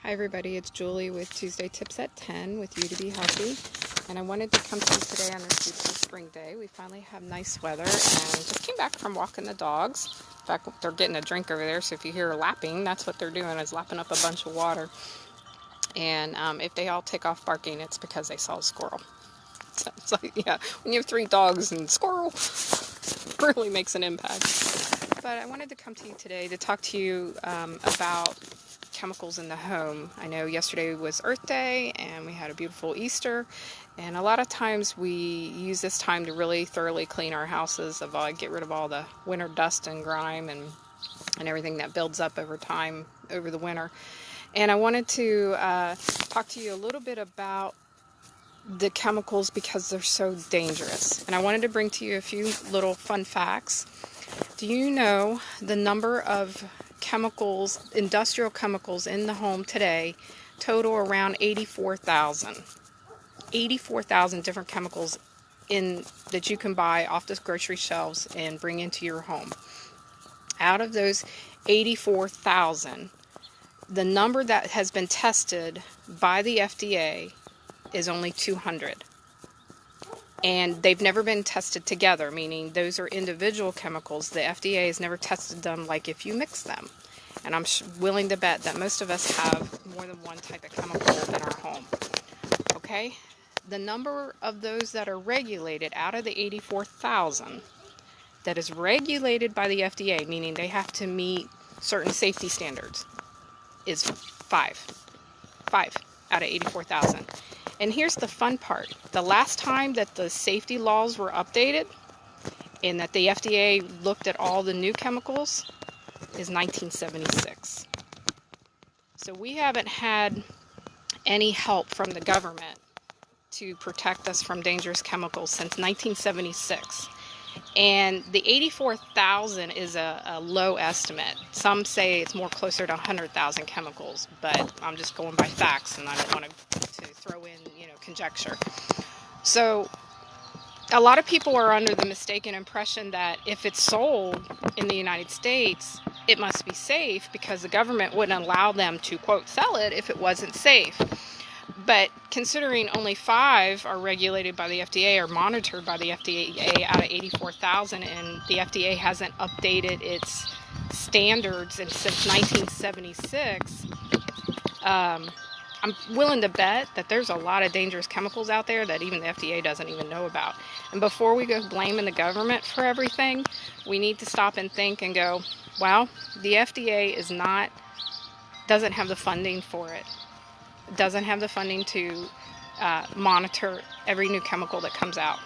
Hi everybody, it's Julie with Tuesday Tips at 10 with You to Be Healthy. And I wanted to come to you today on this beautiful spring day. We finally have nice weather and just came back from walking the dogs. In fact, they're getting a drink over there, so if you hear lapping, that's what they're doing, is lapping up a bunch of water. And if they all take off barking, it's because they saw a squirrel. So it's like, yeah, when you have 3 dogs and squirrel, really makes an impact. But I wanted to come to you today to talk to you about chemicals in the home. I know yesterday was Earth Day and we had a beautiful Easter, and a lot of times we use this time to really thoroughly clean our houses, get rid of all the winter dust and grime and everything that builds up over time over the winter. And I wanted to talk to you a little bit about the chemicals because they're so dangerous. And I wanted to bring to you a few little fun facts. Do you know the number of chemicals, industrial chemicals in the home today total around 84,000. 84,000 different chemicals that you can buy off the grocery shelves and bring into your home. Out of those 84,000, the number that has been tested by the FDA is only 200. And they've never been tested together, meaning those are individual chemicals. The FDA has never tested them like if you mix them. And I'm willing to bet that most of us have more than one type of chemical in our home. Okay? The number of those that are regulated out of the 84,000 that is regulated by the FDA, meaning they have to meet certain safety standards, is 5. 5 out of 84,000. And here's the fun part. The last time that the safety laws were updated and that the FDA looked at all the new chemicals is 1976. So we haven't had any help from the government to protect us from dangerous chemicals since 1976. And the 84,000 is a low estimate. Some say it's more closer to 100,000 chemicals, but I'm just going by facts and I don't want to throw in, conjecture. So a lot of people are under the mistaken impression that if it's sold in the United States, it must be safe because the government wouldn't allow them to, quote, sell it if it wasn't safe. But considering only 5 are regulated by the FDA or monitored by the FDA out of 84,000, and the FDA hasn't updated its standards since 1976, I'm willing to bet that there's a lot of dangerous chemicals out there that even the FDA doesn't even know about. And before we go blaming the government for everything, we need to stop and think and go, well, the FDA doesn't have the funding for it. Doesn't have the funding to monitor every new chemical that comes out.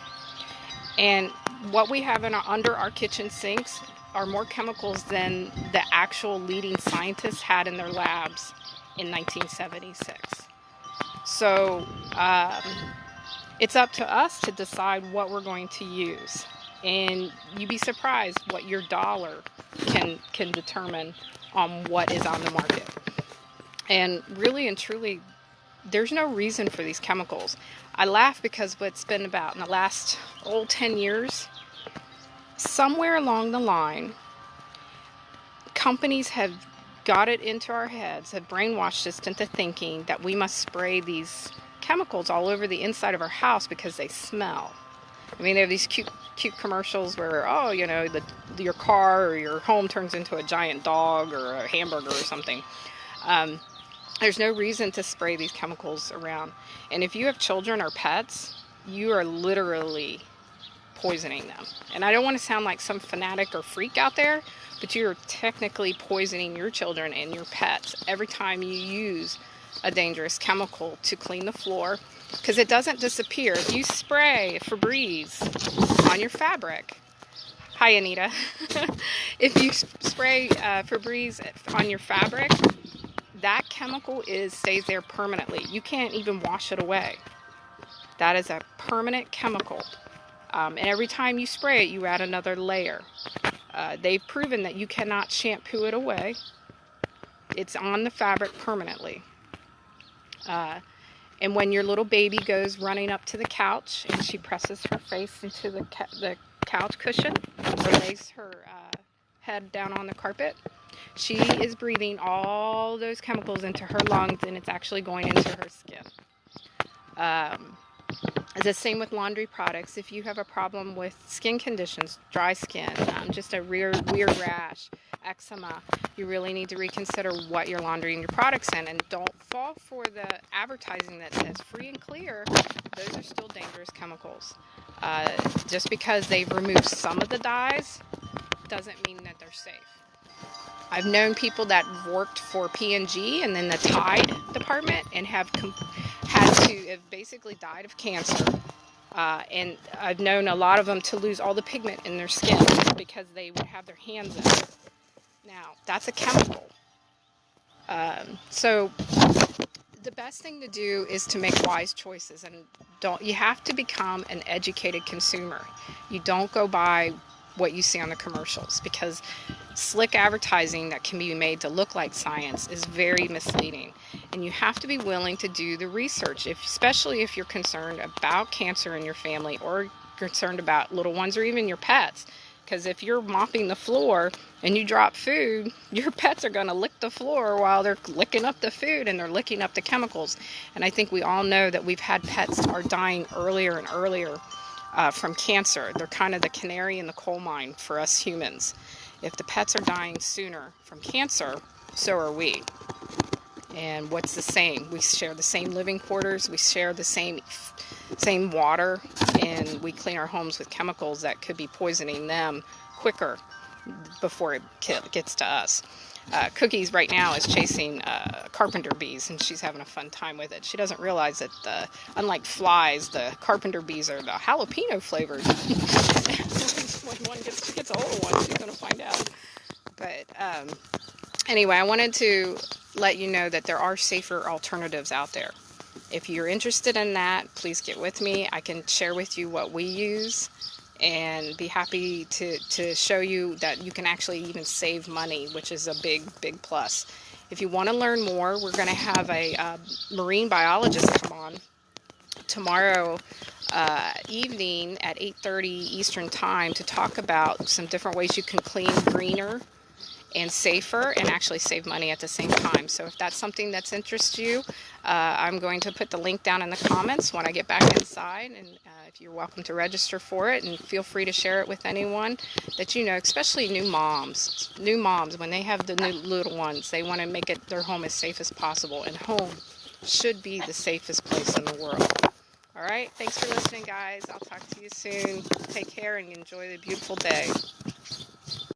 And what we have under our kitchen sinks are more chemicals than the actual leading scientists had in their labs in 1976. So it's up to us to decide what we're going to use. And you'd be surprised what your dollar can determine on what is on the market. And really and truly, there's no reason for these chemicals. I laugh because what's been about in the last 10 years, somewhere along the line, companies have got it into our heads, have brainwashed us into thinking that we must spray these chemicals all over the inside of our house because they smell. I mean, they have these cute commercials where, your car or your home turns into a giant dog or a hamburger or something. There's no reason to spray these chemicals around. And if you have children or pets, you are literally poisoning them. And I don't want to sound like some fanatic or freak out there, but you're technically poisoning your children and your pets every time you use a dangerous chemical to clean the floor, because it doesn't disappear. If you spray Febreze on your fabric, hi Anita, if you spray Febreze on your fabric, that chemical stays there permanently. You can't even wash it away. That is a permanent chemical. And every time you spray it, you add another layer. They've proven that you cannot shampoo it away. It's on the fabric permanently. And when your little baby goes running up to the couch and she presses her face into the couch cushion or lays her head down on the carpet, She is breathing all those chemicals into her lungs, and it's actually going into her skin. It's the same with laundry products. If you have a problem with skin conditions, dry skin, just a weird rash, eczema, you really need to reconsider what you're laundering your products in, and don't fall for the advertising that says free and clear. Those are still dangerous chemicals. Just because they've removed some of the dyes doesn't mean that they're safe. I've known people that worked for P&G and then the Tide department and have basically died of cancer. And I've known a lot of them to lose all the pigment in their skin because they would have their hands in it. Now, that's a chemical. So the best thing to do is to make wise choices, and you have to become an educated consumer. You don't go by what you see on the commercials, because slick advertising that can be made to look like science is very misleading. And you have to be willing to do the research, especially if you're concerned about cancer in your family, or concerned about little ones, or even your pets. Because if you're mopping the floor and you drop food, your pets are going to lick the floor while they're licking up the food, and they're licking up the chemicals. And I think we all know that we've had pets that are dying earlier and earlier from cancer. They're kind of the canary in the coal mine for us humans. If the pets are dying sooner from cancer, so are we. And what's the same? We share the same living quarters, we share the same water, and we clean our homes with chemicals that could be poisoning them quicker before it gets to us. Cookies right now is chasing carpenter bees, and she's having a fun time with it. She doesn't realize that unlike flies, the carpenter bees are the jalapeno flavored. When one gets a hold of one, she's going to find out. But anyway, I wanted to let you know that there are safer alternatives out there. If you're interested in that, please get with me. I can share with you what we use, and be happy to show you that you can actually even save money, which is a big plus. If you want to learn more, we're going to have a marine biologist come on tomorrow evening at 8:30 Eastern Time to talk about some different ways you can clean greener and safer, and actually save money at the same time. So if that's something that's interests you, I'm going to put the link down in the comments when I get back inside, and if you're welcome to register for it, and feel free to share it with anyone that you know, especially new moms. New moms, when they have the new little ones, they want to make their home as safe as possible, and home should be the safest place in the world. All right, thanks for listening, guys. I'll talk to you soon. Take care and enjoy the beautiful day.